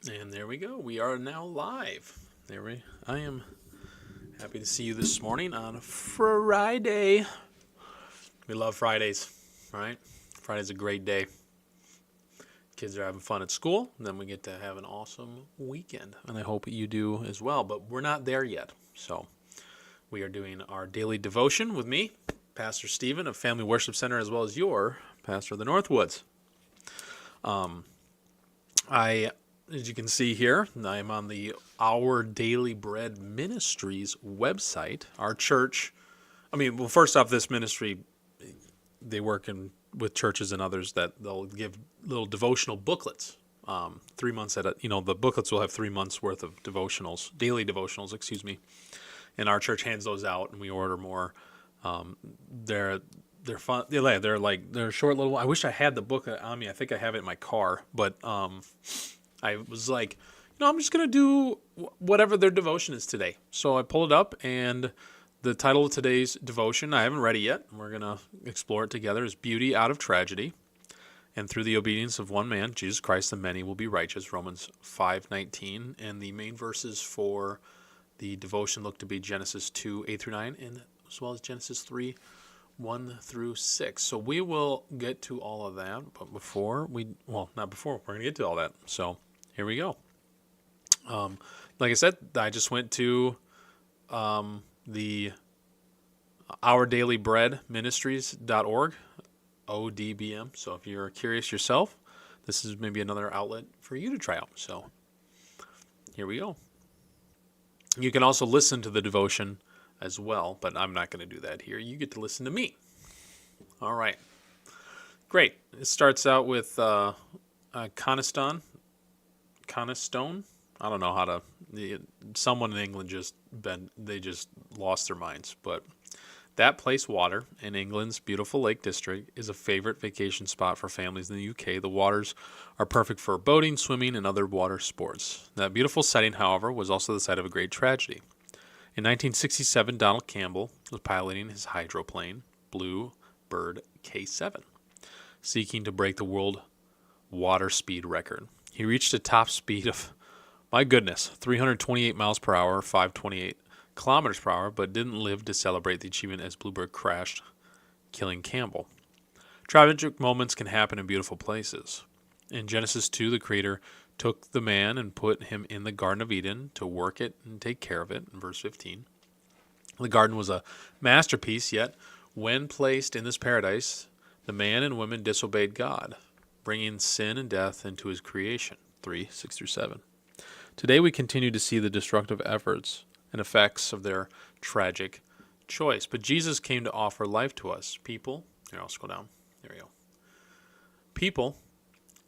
And there we go. We are now live. I am happy to see you this morning on Friday. We love Fridays, right? Friday's a great day. Kids are having fun at school, and then we get to have an awesome weekend. And I hope you do as well, but we're not there yet. So we are doing our daily devotion with me, Pastor Stephen of Family Worship Center, as well as your pastor of the Northwoods. As you can see here, I'm on the Our Daily Bread Ministries website. Our church, first off, this ministry, they work with churches and others that they'll give little devotional booklets. 3 months the booklets will have 3 months worth of devotionals, daily devotionals, and our church hands those out, and we order more. They're fun. They're short little. I wish I had the book on me. I think I have it in my car, but I was like, I'm just going to do whatever their devotion is today. So I pulled it up, and the title of today's devotion, I haven't read it yet. We're going to explore it together, is Beauty Out of Tragedy. And through the obedience of one man, Jesus Christ, the many will be righteous, Romans 5:19. And the main verses for the devotion look to be Genesis 2, 8 through 9, and as well as Genesis 3, 1 through 6. So we will get to all of that, but we're going to get to all that. So here we go. Like I said, I just went to the Our Daily Bread Ministries.org, ODBM. So if you're curious yourself, this is maybe another outlet for you to try out. So here we go. You can also listen to the devotion as well, but I'm not going to do that here. You get to listen to me. All right. Great. It starts out with Conistone. I don't know how to. Someone in England just lost their minds. But that place, water, in England's beautiful Lake District, is a favorite vacation spot for families in the UK. The waters are perfect for boating, swimming, and other water sports. That beautiful setting, however, was also the site of a great tragedy. In 1967, Donald Campbell was piloting his hydroplane, Blue Bird K7, seeking to break the world water speed record. He reached a top speed of, 328 miles per hour, 528 kilometers per hour, but didn't live to celebrate the achievement as Bluebird crashed, killing Campbell. Tragic moments can happen in beautiful places. In Genesis 2, the Creator took the man and put him in the Garden of Eden to work it and take care of it, in verse 15. The garden was a masterpiece, yet when placed in this paradise, the man and woman disobeyed God, bringing sin and death into his creation, 3, 6 through 7. Today we continue to see the destructive efforts and effects of their tragic choice. But Jesus came to offer life to us. People, here, I'll scroll down. There we go. People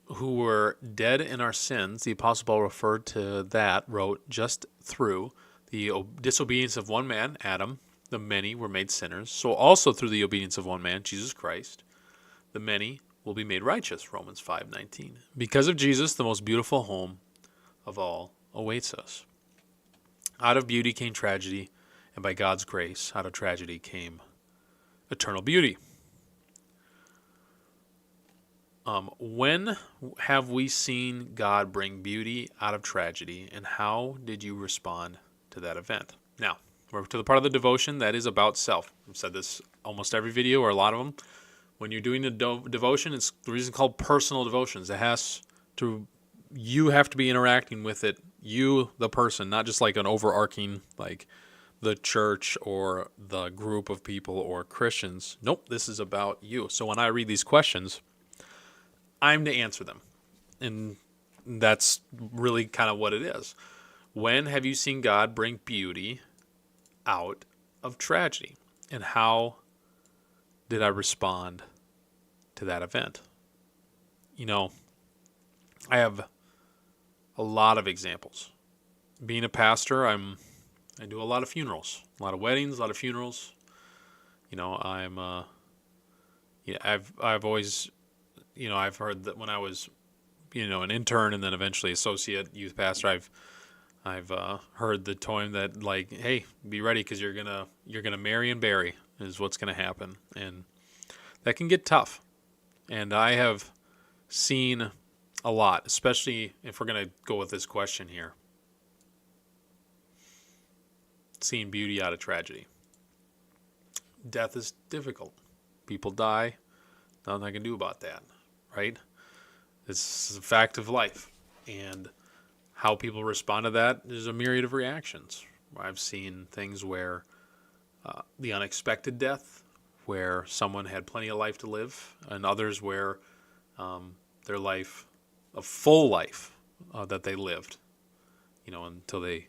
who were dead in our sins, the Apostle Paul referred to that, wrote, just through the disobedience of one man, Adam, the many were made sinners. So also through the obedience of one man, Jesus Christ, the many will be made righteous, Romans 5:19. Because of Jesus, the most beautiful home of all awaits us. Out of beauty came tragedy, and by God's grace, out of tragedy came eternal beauty. When have we seen God bring beauty out of tragedy, and how did you respond to that event? Now, we're to the part of the devotion that is about self. I've said this almost every video, or a lot of them. When you're doing a devotion, it's the reason called personal devotions. You have to be interacting with it, you, the person, not just like an overarching, like the church or the group of people or Christians. Nope, this is about you. So when I read these questions, I'm to answer them. And that's really kind of what it is. When have you seen God bring beauty out of tragedy? And how did I respond to that event? I have a lot of examples. Being a pastor, I do a lot of funerals, a lot of weddings, a lot of funerals. I've always, I've heard that when I was, an intern and then eventually associate youth pastor, I've heard the tone that, like, hey, be ready because you're gonna marry and bury is what's gonna happen, and that can get tough. And I have seen a lot, especially if we're going to go with this question here. Seeing beauty out of tragedy. Death is difficult. People die. Nothing I can do about that, right? It's a fact of life. And how people respond to that is a myriad of reactions. I've seen things where the unexpected death, where someone had plenty of life to live, and others where their life, a full life that they lived, until they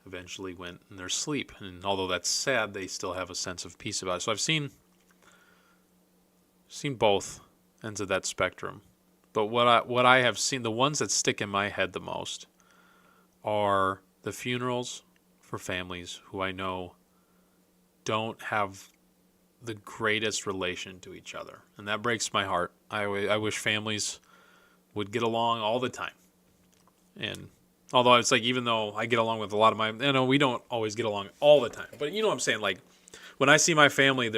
eventually went in their sleep. And although that's sad, they still have a sense of peace about it. So I've seen both ends of that spectrum. But what I have seen, the ones that stick in my head the most are the funerals for families who I know don't have the greatest relation to each other. And that breaks my heart. I wish families would get along all the time. And although it's like, even though I get along with a lot of we don't always get along all the time. But you know what I'm saying? Like, when I see my family,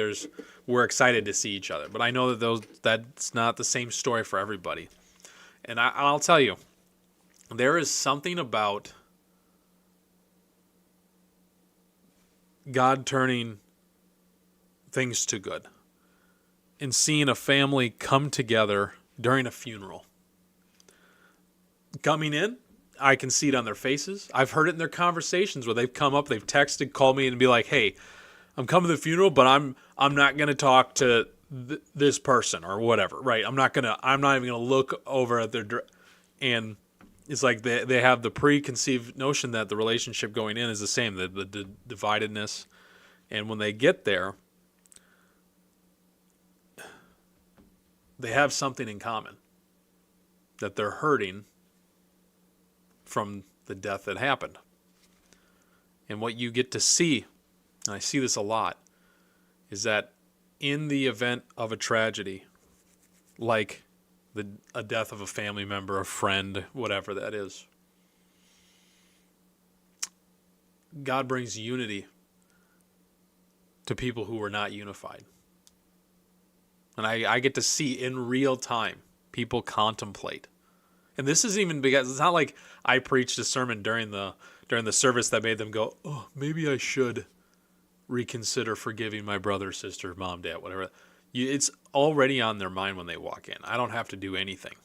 we're excited to see each other. But I know that's not the same story for everybody. And I'll tell you, there is something about God turning things to good and seeing a family come together during a funeral. Coming in, I can see it on their faces. I've heard it in their conversations where they've come up, they've texted, called me, and be like, "Hey, I'm coming to the funeral, but I'm not going to talk to this person or whatever, right? I'm not even going to look over at their." And it's like they have the preconceived notion that the relationship going in is the same, the dividedness. And when they get there, they have something in common, that they're hurting from the death that happened. And what you get to see, and I see this a lot, is that in the event of a tragedy, like a death of a family member, a friend, whatever that is, God brings unity to people who were not unified. And I get to see in real time people contemplate. And this isn't even because it's not like I preached a sermon during the service that made them go, "Oh, maybe I should reconsider forgiving my brother, sister, mom, dad, whatever." It's already on their mind when they walk in. I don't have to do anything.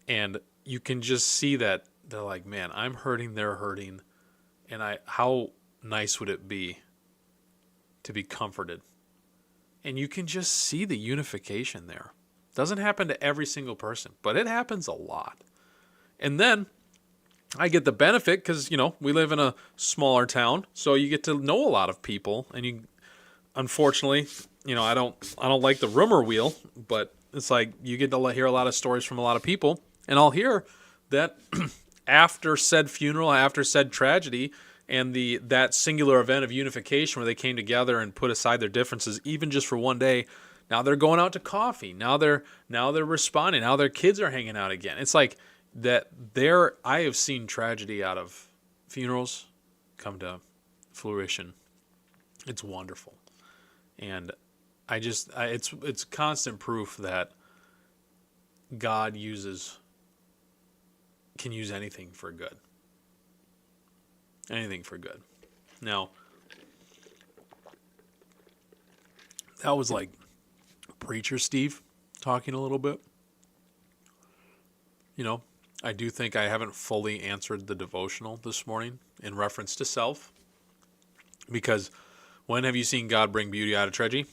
And you can just see that they're like, "Man, I'm hurting, they're hurting. And how nice would it be to be comforted?" And you can just see the unification there. Doesn't happen to every single person, but it happens a lot. And then I get the benefit because, we live in a smaller town, so you get to know a lot of people. And you, unfortunately, I don't like the rumor wheel, but it's like you get to hear a lot of stories from a lot of people. And I'll hear that after said funeral, after said tragedy, and that singular event of unification where they came together and put aside their differences, even just for one day, now they're going out to coffee. Now they're responding. Now their kids are hanging out again. It's like that. I have seen tragedy out of funerals come to fruition. It's wonderful, and it's constant proof that God can use anything for good. Anything for good. Now, that was like Preacher Steve talking a little bit. I do think I haven't fully answered the devotional this morning in reference to self. Because when have you seen God bring beauty out of tragedy?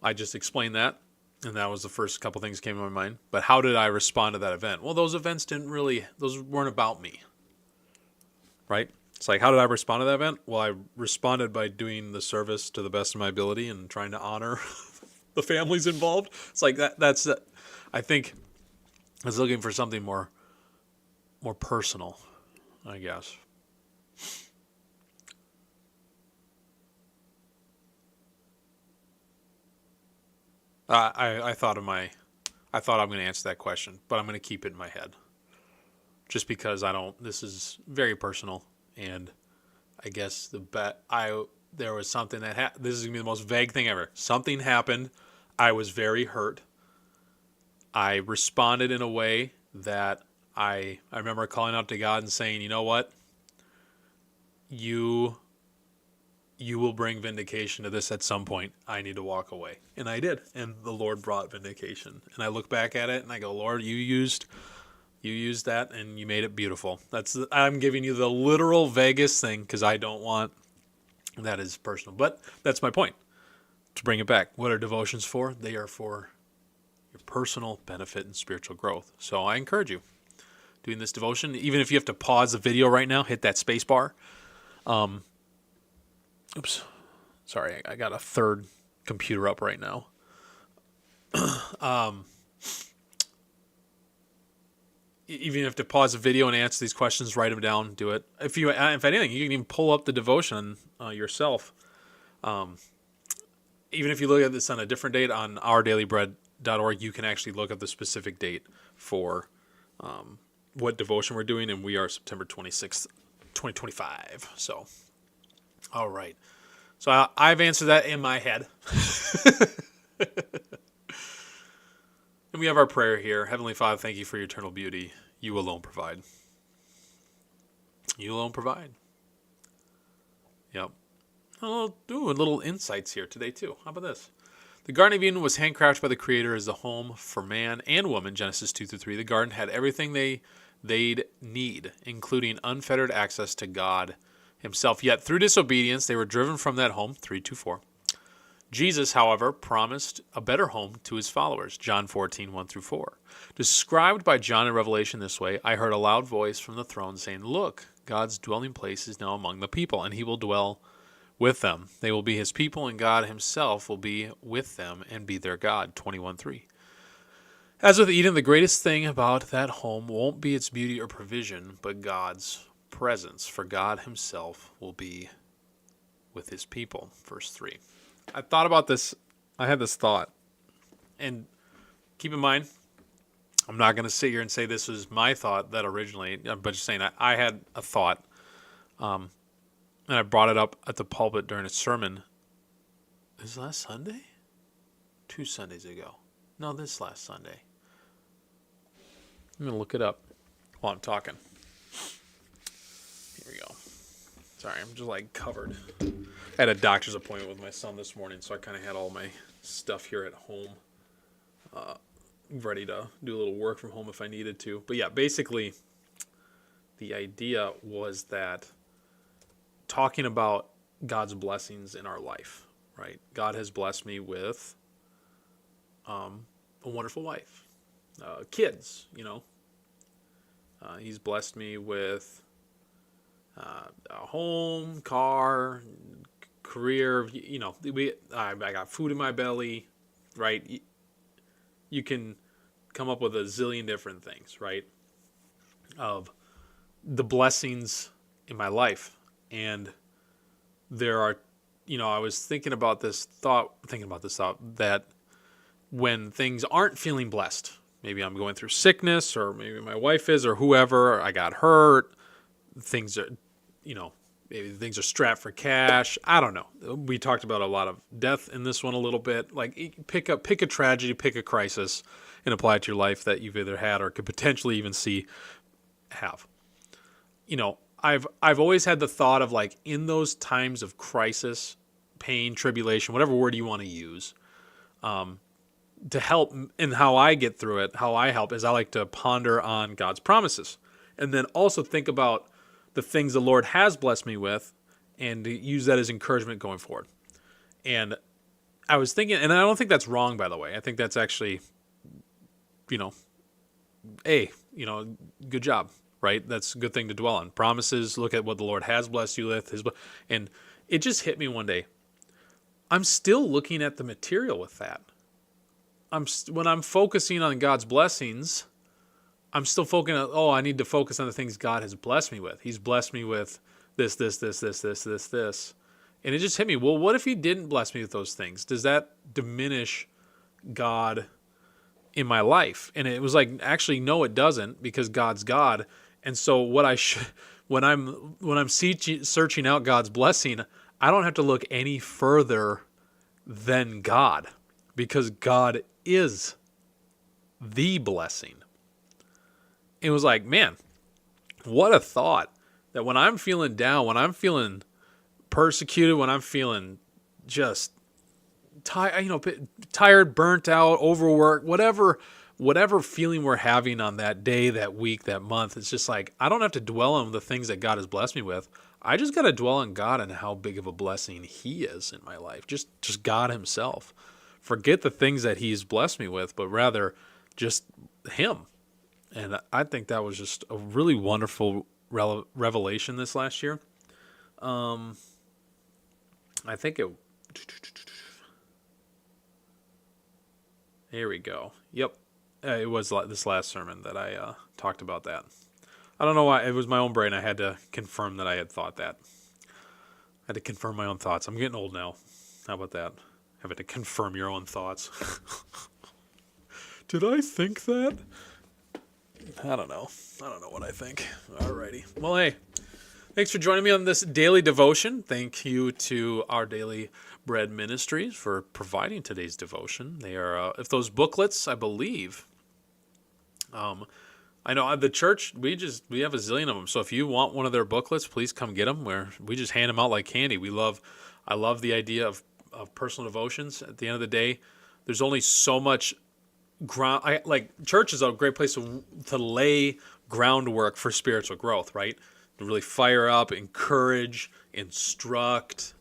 I just explained that. And that was the first couple things that came to my mind. But how did I respond to that event? Well, those events those weren't about me. Right? It's like, how did I respond to that event? Well, I responded by doing the service to the best of my ability and trying to honor the families involved. It's like that's I think I was looking for something more personal, I guess. I thought I'm going to answer that question, but I'm going to keep it in my head. Just because this is very personal, and I guess there was something this is going to be the most vague thing ever. Something happened. I was very hurt. I responded in a way that I remember calling out to God and saying, you know what? You will bring vindication to this at some point. I need to walk away. And I did. And the Lord brought vindication. And I look back at it and I go, Lord, you used that and you made it beautiful. I'm giving you the literal Vegas thing because I don't want, that is personal. But that's my point. To bring it back, what are devotions for? They are for your personal benefit and spiritual growth. So I encourage you doing this devotion. Even if you have to pause the video right now, hit that space bar. Oops. Sorry, I got a third computer up right now. Even if you have to pause the video and answer these questions, write them down, do it. If anything, you can even pull up the devotion yourself. Even if you look at this on a different date on ourdailybread.org, you can actually look up the specific date for what devotion we're doing, and we are September 26th, 2025. So, all right. So I've answered that in my head. And we have our prayer here. Heavenly Father, thank you for your eternal beauty. You alone provide. You alone provide. Yep. I'll do a little insights here today, too. How about this? The Garden of Eden was handcrafted by the Creator as the home for man and woman, Genesis 2-3. The garden had everything they'd need, including unfettered access to God himself. Yet through disobedience, they were driven from that home, 3-4. Jesus, however, promised a better home to his followers, John 14:1-4. Described by John in Revelation this way, I heard a loud voice from the throne saying, look, God's dwelling place is now among the people, and he will dwell with them. They will be his people, and God himself will be with them and be their God, 21:3. As with Eden, the greatest thing about that home won't be its beauty or provision, but God's presence, for God himself will be with his people, verse 3. I thought about this. I had this thought. And keep in mind, I'm not going to sit here and say this was my thought that originally, but just saying I had a thought. And I brought it up at the pulpit during a sermon. This last Sunday? 2 Sundays ago. No, this last Sunday. I'm going to look it up while I'm talking. Here we go. Sorry, I'm just like covered. I had a doctor's appointment with my son this morning, so I kind of had all my stuff here at home ready to do a little work from home if I needed to. But yeah, basically, the idea was that talking about God's blessings in our life, right? God has blessed me with a wonderful wife, kids, he's blessed me with a home, car, career, I got food in my belly, right? You can come up with a zillion different things, right? Of the blessings in my life. And there are, I was thinking about this thought that when things aren't feeling blessed, maybe I'm going through sickness, or maybe my wife is, or whoever, I got hurt, things are, maybe things are strapped for cash. I don't know. We talked about a lot of death in this one a little bit. Like pick a tragedy, pick a crisis, and apply it to your life that you've either had or could potentially even have. I've always had the thought of, like, in those times of crisis, pain, tribulation, whatever word you want to use, to help, and how I get through it, how I help, is I like to ponder on God's promises. And then also think about the things the Lord has blessed me with, and to use that as encouragement going forward. And I was thinking, and I don't think that's wrong, by the way. I think that's actually, good job, right? That's a good thing to dwell on. Promises, look at what the Lord has blessed you with. And it just hit me one day. I'm still looking at the material with that. When I'm focusing on God's blessings, I'm still focusing on, I need to focus on the things God has blessed me with. He's blessed me with this. And it just hit me, well, what if he didn't bless me with those things? Does that diminish God in my life? And it was like, actually, no, it doesn't, because God's God. And so when I'm searching out God's blessing, I don't have to look any further than God, because God is the blessing. It was like, man, what a thought that when I'm feeling down, when I'm feeling persecuted, when I'm feeling just tired, burnt out, overworked, whatever feeling we're having on that day, that week, that month, it's just like, I don't have to dwell on the things that God has blessed me with. I just got to dwell on God and how big of a blessing he is in my life. Just God himself. Forget the things that he's blessed me with, but rather just him. And I think that was just a really wonderful revelation this last year. I think it... Here we go. Yep. It was this last sermon that I talked about that. I don't know why. It was my own brain. I had to confirm that I had thought that. I had to confirm my own thoughts. I'm getting old now. How about that? Having to confirm your own thoughts. Did I think that? I don't know. I don't know what I think. Alrighty. Well, hey. Thanks for joining me on this daily devotion. Thank you to Our Daily Bread Ministries for providing today's devotion. They are, if those booklets, I believe, I know the church, we have a zillion of them. So if you want one of their booklets, please come get them. We just hand them out like candy. I love the idea of personal devotions. At the end of the day, there's only so much ground. Church is a great place to lay groundwork for spiritual growth, right? To really fire up, encourage, instruct,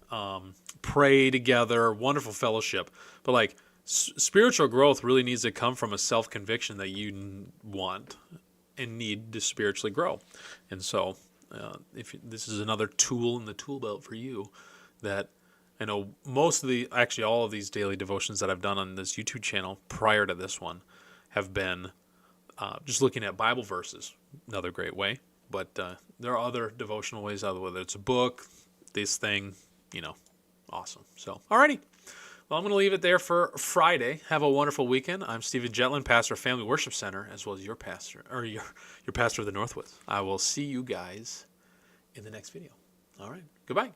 pray together, wonderful fellowship. But spiritual growth really needs to come from a self-conviction that you want and need to spiritually grow. And so if this is another tool in the tool belt for you, that I know all of these daily devotions that I've done on this YouTube channel prior to this one have been just looking at Bible verses, another great way. But there are other devotional ways, whether it's a book, this thing, awesome. So, alrighty. Well, I'm going to leave it there for Friday. Have a wonderful weekend. I'm Stephen Jetland, pastor of Family Worship Center, as well as your pastor, or your pastor of the Northwoods. I will see you guys in the next video. All right. Goodbye.